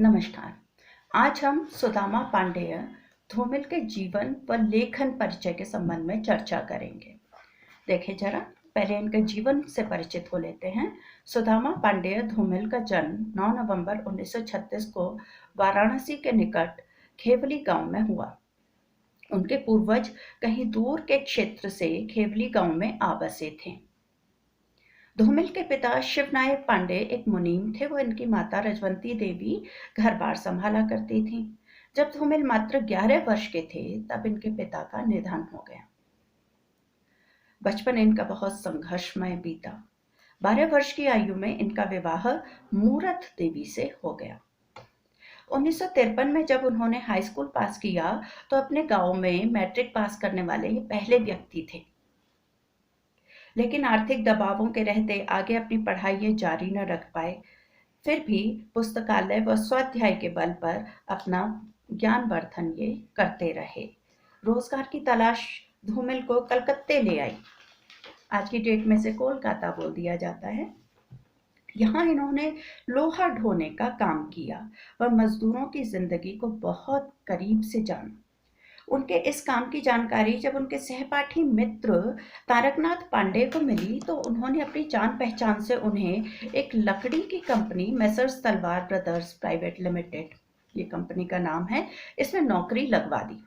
नमस्कार। आज हम सुदामा पांडेय धूमिल के जीवन व लेखन परिचय के संबंध में चर्चा करेंगे। देखिए जरा, पहले इनके जीवन से परिचित हो लेते हैं। सुदामा पांडेय धूमिल का जन्म 9 नवंबर 1936 को वाराणसी के निकट खेवली गांव में हुआ। उनके पूर्वज कहीं दूर के क्षेत्र से खेवली गांव में आ बसे थे। धूमिल के पिता शिवनायक पांडे एक मुनीम थे। वो इनकी माता रजवंती देवी घर बार संभाला करती थी। जब धूमिल मात्र 11 वर्ष के थे तब इनके पिता का निधन हो गया। बचपन इनका बहुत संघर्षमय बीता। 12 वर्ष की आयु में इनका विवाह मूरत देवी से हो गया। 1953 में जब उन्होंने हाई स्कूल पास किया तो अपने गांव में मैट्रिक पास करने वाले ये पहले व्यक्ति थे। लेकिन आर्थिक दबावों के रहते आगे अपनी पढ़ाई जारी न रख पाए। फिर भी पुस्तकालय व स्वाध्याय के बल पर अपना ज्ञानवर्धन ये करते रहे। रोजगार की तलाश धूमिल को कलकत्ते ले आई। आज की डेट में से कोलकाता बोल दिया जाता है। यहाँ इन्होंने लोहा ढोने का काम किया व मजदूरों की जिंदगी को बहुत करीब से जाना। उनके इस काम की जानकारी जब उनके सहपाठी मित्र तारकनाथ पांडे को मिली तो उन्होंने अपनी जान पहचान से उन्हें एक लकड़ी की कंपनी मैसर्स तलवार ब्रदर्स प्राइवेट लिमिटेड, ये कंपनी का नाम है, इसमें नौकरी लगवा दी।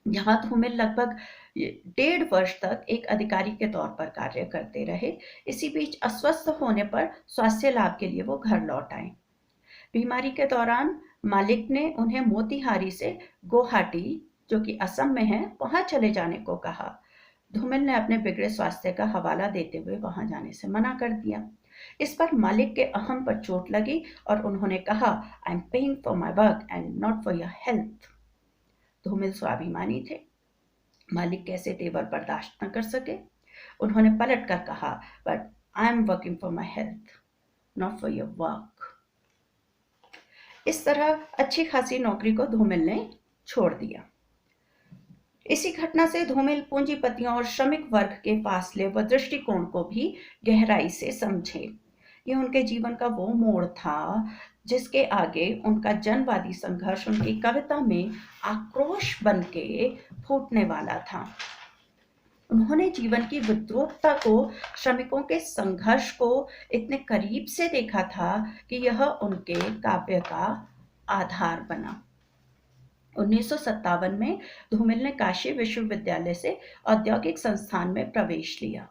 यहाँ धूमिल लगभग 1.5 वर्ष तक एक अधिकारी के तौर पर कार्य करते रहे। इसी बीच अस्वस्थ होने पर स्वास्थ्य लाभ के लिए वो घर लौट आए। बीमारी के दौरान मालिक ने उन्हें मोतीहारी से गुवाहाटी, जो कि असम में है, वहां चले जाने को कहा। धूमिल ने अपने बिगड़े स्वास्थ्य का हवाला देते हुए वहां जाने से मना कर दिया। इस पर मालिक के अहम पर चोट लगी और उन्होंने कहा, I am paying for my work and not for your health. धूमिल स्वाभिमानी थे। मालिक कैसे तेवर बर्दाश्त न कर सके। उन्होंने पलट कर कहा, but I am working for my health, not for your work. इस तरह अच्छी खासी नौकरी को धूमिल ने छोड़ दिया। इसी घटना से धूमिल पूंजीपतियों और श्रमिक वर्ग के फासले व दृष्टिकोण को भी गहराई से समझे। यह उनके जीवन का वो मोड़ था जिसके आगे उनका जनवादी संघर्ष उनकी कविता में आक्रोश बन के फूटने वाला था। उन्होंने जीवन की विद्रूपता को, श्रमिकों के संघर्ष को इतने करीब से देखा था कि यह उनके काव्य का आधार बना। 1957 में धूमिल ने काशी विश्वविद्यालय से औद्योगिक संस्थान में प्रवेश लिया।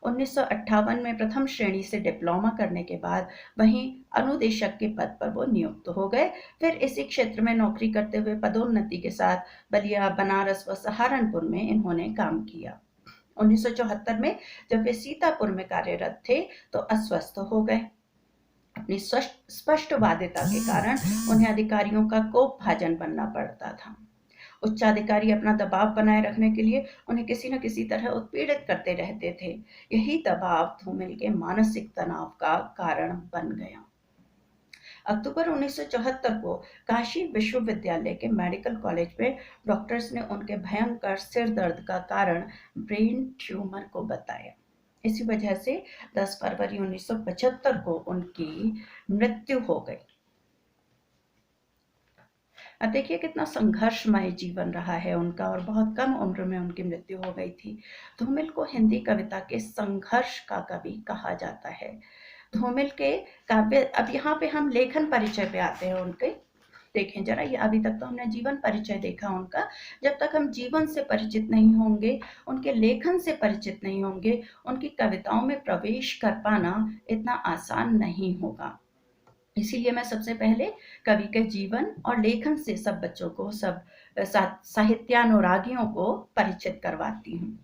1958 में प्रथम श्रेणी से डिप्लोमा करने के बाद वहीं अनुदेशक के पद पर वो नियुक्त हो गए। फिर इसी क्षेत्र में नौकरी करते हुए पदोन्नति के साथ बलिया, बनारस व सहारनपुर में इन्होंने काम किया। 1974 में जब वे सीतापुर में कार्यरत थे तो अस्वस्थ हो गए। अपनी स्पष्टवादिता के कारण उन्हें अधिकारियों का कोप भाजन बनना पड़ता था। उच्चाधिकारी अपना दबाव बनाए रखने के लिए उन्हें किसी न किसी तरह उत्पीड़ित करते रहते थे। यही दबाव धूमिल के मानसिक तनाव का कारण बन गया। अक्टूबर 1974 को काशी विश्वविद्यालय के मेडिकल कॉलेज में डॉक्टर्स ने उनके भयंकर सिर दर्द का कारण ब्रेन ट्यूमर को बताया। इसी वजह से 10 फरवरी 1975 को उनकी मृत्यु हो गई। अब देखिए कितना संघर्षमय जीवन रहा है उनका, और बहुत कम उम्र में उनकी मृत्यु हो गई थी। धूमिल को हिंदी कविता के संघर्ष का कवि कहा जाता है। धूमिल के काव्य, अब यहाँ पे हम लेखन परिचय पे आते हैं उनके। देखें जरा, ये अभी तक तो हमने जीवन परिचय देखा उनका। जब तक हम जीवन से परिचित नहीं होंगे, उनके लेखन से परिचित नहीं होंगे, उनकी कविताओं में प्रवेश कर पाना इतना आसान नहीं होगा। इसीलिए मैं सबसे पहले कवि के जीवन और लेखन से सब बच्चों को, सब साहित्यानुरागियों को परिचित करवाती हूँ।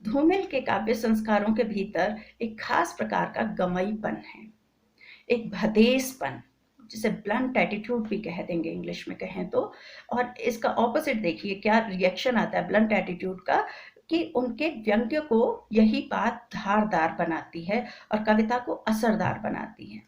धूमिल के काव्य संस्कारों के भीतर एक खास प्रकार का गमईपन है, एक भदेसपन, जिसे ब्लंट एटीट्यूड भी कह देंगे इंग्लिश में कहें तो। और इसका ऑपोजिट देखिए क्या रिएक्शन आता है ब्लंट एटीट्यूड का, कि उनके व्यंग्य को यही बात धारदार बनाती है और कविता को असरदार बनाती है।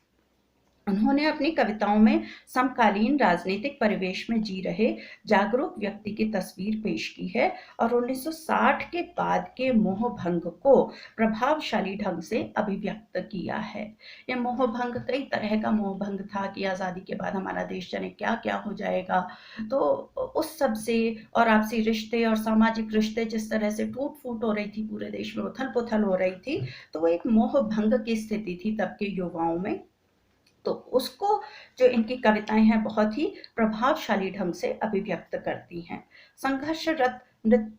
उन्होंने अपनी कविताओं में समकालीन राजनीतिक परिवेश में जी रहे जागरूक व्यक्ति की तस्वीर पेश की है और 1960 के बाद के मोह भंग को प्रभावशाली ढंग से अभिव्यक्त किया है। यह मोह भंग कई तरह का मोह भंग था कि आज़ादी के बाद हमारा देश जाने क्या क्या हो जाएगा, तो उस सब से और आपसी रिश्ते और सामाजिक रिश्ते जिस तरह से टूट फूट हो रही थी, पूरे देश में उथल पुथल हो रही थी, तो वो एक मोह भंग की स्थिति थी तब के युवाओं में। तो उसको जो इनकी कविताएं हैं बहुत ही प्रभावशाली ढंग से अभिव्यक्त करती हैं। संघर्षरत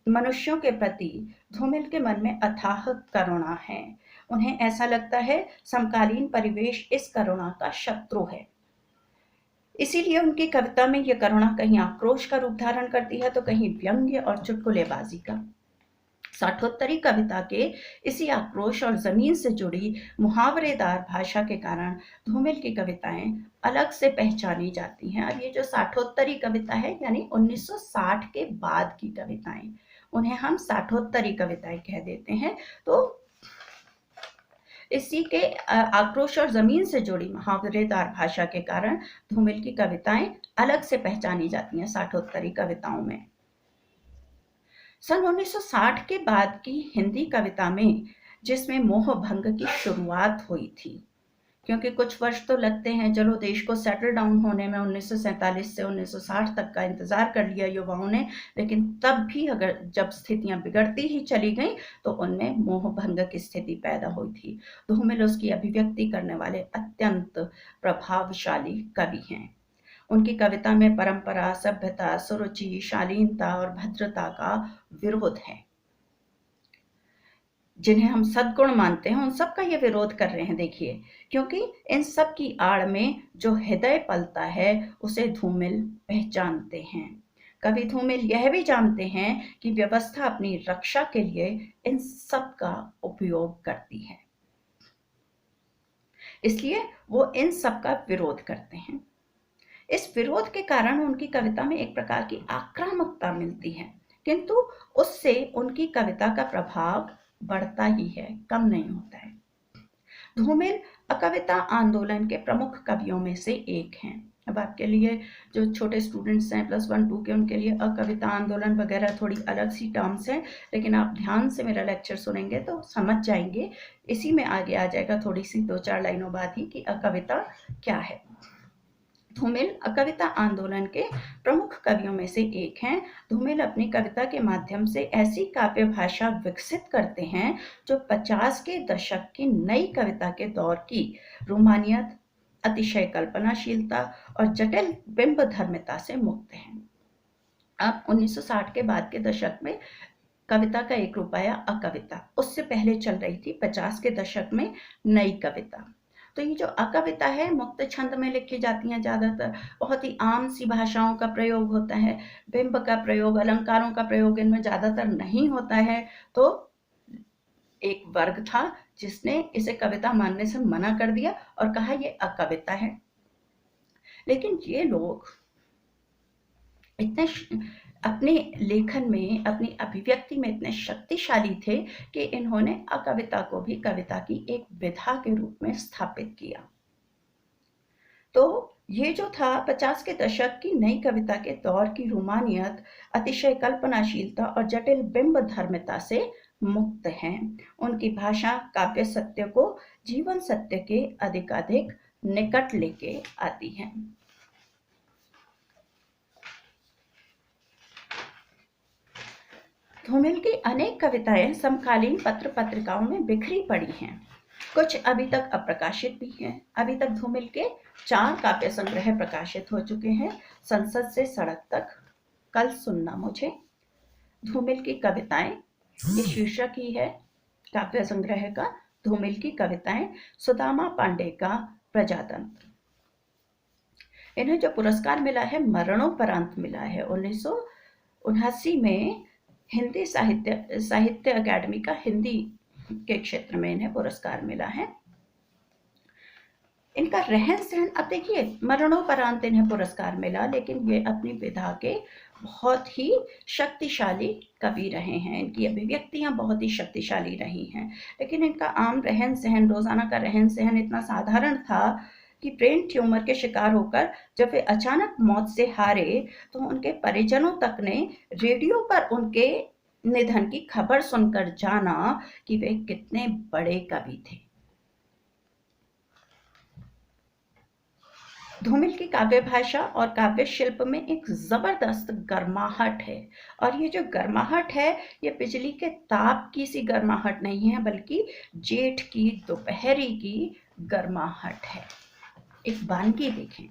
मनुष्यों के प्रति धूमिल के मन में अथाह करुणा है। उन्हें ऐसा लगता है समकालीन परिवेश इस करुणा का शत्रु है, इसीलिए उनकी कविता में यह करुणा कहीं आक्रोश का रूप धारण करती है तो कहीं व्यंग्य और चुटकुलेबाजी का। साठोत्तरी कविता के इसी आक्रोश और जमीन से जुड़ी मुहावरेदार भाषा के कारण धूमिल की कविताएं अलग से पहचानी जाती हैं। अब ये जो साठोत्तरी कविता है यानी 1960 के बाद की कविताएं, उन्हें हम साठोत्तरी कविताएं कह देते हैं। तो इसी के आक्रोश और जमीन से जुड़ी मुहावरेदार भाषा के कारण धूमिल की कविताएं अलग से पहचानी जाती हैं साठोत्तरी कविताओं में। सन 1960 के बाद की हिंदी कविता में जिसमें मोह भंग की शुरुआत हुई थी, क्योंकि कुछ वर्ष तो लगते हैं, चलो देश को सेटल डाउन होने में 1947 से 1960 तक का इंतजार कर लिया युवाओं ने, लेकिन तब भी अगर जब स्थितियां बिगड़ती ही चली गई तो उनमें मोह भंग की स्थिति पैदा हुई थी। धूमिल उसकी अभिव्यक्ति करने वाले अत्यंत प्रभावशाली कवि हैं। उनकी कविता में परंपरा, सभ्यता, सुरुचि, शालीनता और भद्रता का विरोध है। जिन्हें हम सद्गुण मानते हैं उन सब का ये विरोध कर रहे हैं, देखिए, क्योंकि इन सब की आड़ में जो हृदय पलता है उसे धूमिल पहचानते हैं। कवि धूमिल यह भी जानते हैं कि व्यवस्था अपनी रक्षा के लिए इन सब का उपयोग करती है, इसलिए वो इन सब का विरोध करते हैं। इस विरोध के कारण उनकी कविता में एक प्रकार की आक्रामकता मिलती है, किंतु उससे उनकी कविता का प्रभाव बढ़ता ही है, कम नहीं होता है। धूमिल अकविता आंदोलन के प्रमुख कवियों में से एक हैं। अब आपके लिए जो छोटे स्टूडेंट्स हैं +1 2 के, उनके लिए अकविता आंदोलन वगैरह थोड़ी अलग सी टर्म्स हैं, लेकिन आप ध्यान से मेरा लेक्चर सुनेंगे तो समझ जाएंगे। इसी में आगे आ जाएगा थोड़ी सी 2-4 लाइनों बाद ही कि अकविता क्या है। धूमिल कविता आंदोलन के प्रमुख कवियों में से एक हैं। धूमिल अपनी कविता के माध्यम से ऐसी काव्य भाषा विकसित करते हैं जो 50 के दशक की नई कविता के दौर की रोमानियत, अतिशय कल्पनाशीलता और जटिल बिंब धर्मिता से मुक्त हैं। अब 1960 के बाद के दशक में कविता का एक रूप आया अकविता, उससे पहले चल रही थी 50 के दशक में नई कविता। तो ये जो अकविता है मुक्त छंद में लिखी जाती हैं ज़्यादातर, बहुत ही आम सी भाषाओं का प्रयोग होता है, बिंब का प्रयोग, अलंकारों का प्रयोग इनमें ज़्यादातर नहीं होता है। तो एक वर्ग था जिसने इसे कविता मानने से मना कर दिया और कहा ये अकविता है। लेकिन ये लोग इतने अपने लेखन में, अपनी अभिव्यक्ति में इतने शक्तिशाली थे कि इन्होंने अकविता को भी कविता की एक विधा के रूप में स्थापित किया। तो ये जो था 50 के दशक की नई कविता के दौर की रोमानियत, अतिशय कल्पनाशीलता और जटिल बिंब धर्मिता से मुक्त हैं। उनकी भाषा काव्य सत्य को जीवन सत्य के अधिकाधिक निकट लेके आती है। धूमिल की अनेक कविताएं समकालीन पत्र पत्रिकाओं में बिखरी पड़ी हैं, कुछ अभी तक अप्रकाशित भी हैं। अभी तक धूमिल के 4 काव्य संग्रह प्रकाशित हो चुके हैं। संसद से सड़क तक, कल सुनना मुझे, धूमिल की कविताएं, ये शीर्षक ही है काव्य संग्रह का, धूमिल की कविताएं, सुदामा पांडे का प्रजातंत्र। इन्हें जो पुरस्कार मिला है मरणोपरांत मिला है। 1979 में हिंदी साहित्य अकादमी का हिंदी के क्षेत्र में इन्हें पुरस्कार मिला है। इनका रहन सहन, अब देखिए मरणोपरांत इन्हें पुरस्कार मिला, लेकिन ये अपनी विधा के बहुत ही शक्तिशाली कवि रहे हैं। इनकी अभिव्यक्तियां बहुत ही शक्तिशाली रही हैं, लेकिन इनका आम रहन सहन, रोजाना का रहन सहन इतना साधारण था कि ब्रेन ट्यूमर के शिकार होकर जब वे अचानक मौत से हारे तो उनके परिजनों तक ने रेडियो पर उनके निधन की खबर सुनकर जाना कि वे कितने बड़े कवि थे। धूमिल की काव्य भाषा और काव्य शिल्प में एक जबरदस्त गर्माहट है, और ये जो गर्माहट है ये बिजली के ताप की सी गर्माहट नहीं है, बल्कि जेठ की दोपहरी की गर्माहट है। एक वानगी देखें,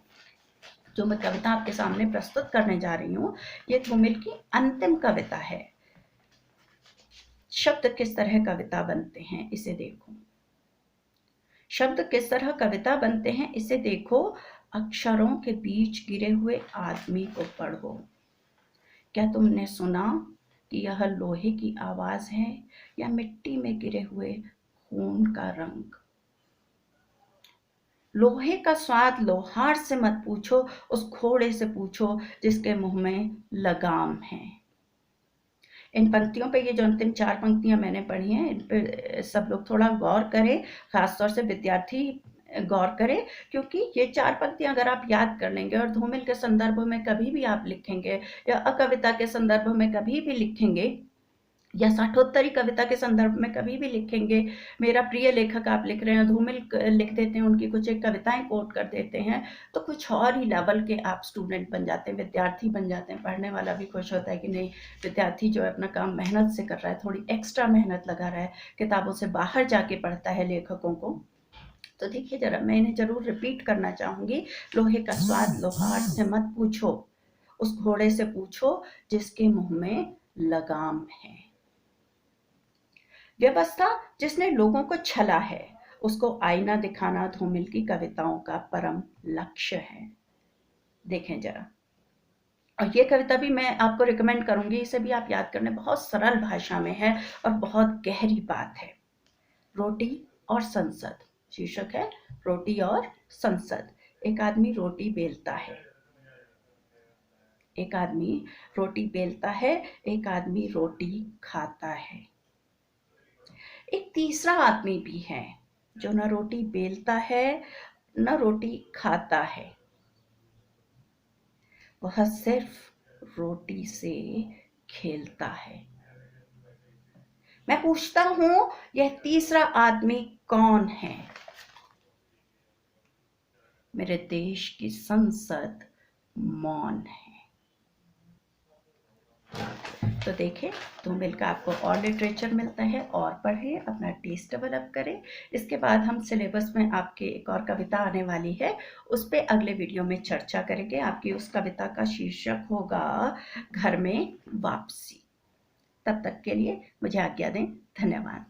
जो मैं कविता आपके सामने प्रस्तुत करने जा रही हूँ, ये धूमिल की अंतिम कविता है। शब्द किस तरह कविता बनते हैं इसे देखो, शब्द किस तरह कविता बनते हैं इसे देखो, अक्षरों के बीच गिरे हुए आदमी को पढ़ो। क्या तुमने सुना कि यह लोहे की आवाज है या मिट्टी में गिरे हुए खून का रंग? लोहे का स्वाद लोहार से मत पूछो, उस घोड़े से पूछो जिसके मुंह में लगाम है। इन पंक्तियों पे, ये जो अंतिम 4 पंक्तियां मैंने पढ़ी हैं, इन पे सब लोग थोड़ा गौर करें, खासतौर से विद्यार्थी गौर करें, क्योंकि ये 4 पंक्तियां अगर आप याद कर लेंगे और धूमिल के संदर्भ में कभी भी आप लिखेंगे या अकविता के संदर्भ में कभी भी लिखेंगे या साठोत्तरी कविता के संदर्भ में कभी भी लिखेंगे, मेरा प्रिय लेखक आप लिख रहे हैं, धूमिल लिख देते हैं, उनकी कुछ एक कविताएं कोट कर देते हैं, तो कुछ और ही लेवल के आप स्टूडेंट बन जाते हैं, विद्यार्थी बन जाते हैं। पढ़ने वाला भी खुश होता है कि नहीं, विद्यार्थी जो है अपना काम मेहनत से कर रहा है, थोड़ी एक्स्ट्रा मेहनत लगा रहा है, किताबों से बाहर जाके पढ़ता है लेखकों को। तो देखिए जरा, मैं इन्हें जरूर रिपीट करना चाहूंगी। लोहे का स्वाद लोहार से मत पूछो, उस घोड़े से पूछो जिसके मुंह में लगाम है। व्यवस्था जिसने लोगों को छला है, उसको आईना दिखाना धूमिल की कविताओं का परम लक्ष्य है। देखें जरा, और ये कविता भी मैं आपको रिकमेंड करूंगी, इसे भी आप याद करने, बहुत सरल भाषा में है और बहुत गहरी बात है। रोटी और संसद, शीर्षक है रोटी और संसद। एक आदमी रोटी बेलता है, एक आदमी रोटी बेलता है, एक आदमी रोटी खाता है। एक तीसरा आदमी भी है जो न रोटी बेलता है न रोटी खाता है, वह सिर्फ रोटी से खेलता है। मैं पूछता हूं, यह तीसरा आदमी कौन है? मेरे देश की संसद मौन है। तो देखें, धूमिल का आपको और लिटरेचर मिलता है, और पढ़ें, अपना टेस्ट डेवलप करें। इसके बाद हम सिलेबस में आपके एक और कविता आने वाली है, उस पर अगले वीडियो में चर्चा करेंगे। आपकी उस कविता का शीर्षक होगा घर में वापसी। तब तक के लिए मुझे आज्ञा दें, धन्यवाद।